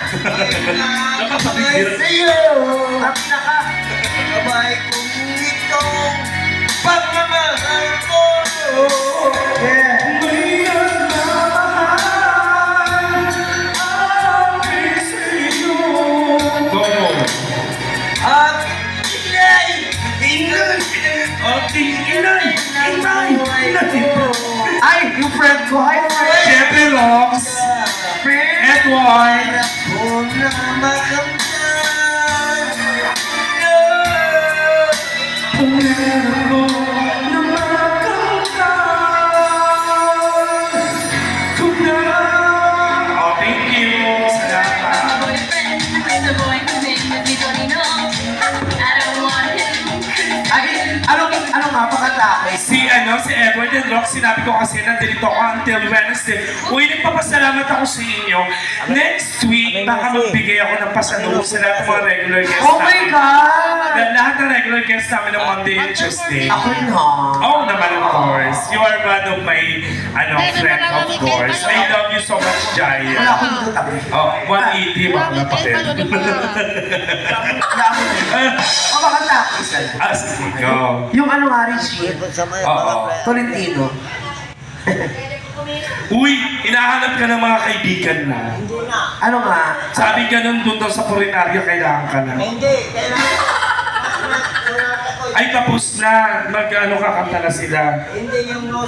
Nakapagigil. Sa'yo ang pinaka-abay kong itong pagmamahal ko. Yeah. Ay, yung friend ko. Hi, friend. Siyempre, Rox. Friend. Edward. Kung na makamtan. Oh, thank you. Salamat. boyfriend is the boy whose name is Vitorino. I don't want him. Ay, ano nga, pakanta ako. Si Edward and Rox, sinabi ko kasi nandito ako until Wednesday. Uy, nagpapasalamat ako sa inyo. Next week, baka magbigay ako ng pasalubong sa lahat ng mga regular guests Oh my God! Lahat ng regular guests namin ng Monday and Tuesday. Ako rin ha. Oh, naman of course. You are one of my, friend of course. I love you so much, Jai. Wala ako dito tabi. Oh, 180, baka napakit. Wala ako dito. O, pakanta ako isa. Sige, go. Yung ano nga, Richie, Oo. Tolentino. Uy, hinahanap ka ng mga kaibigan mo. Ano nga? Sabi ka nun doon daw sa Purinaryo, kailangan ka na. Hindi, kailangan. Ay, tapos na. Mag-ano kakanta na sila. Hindi yung no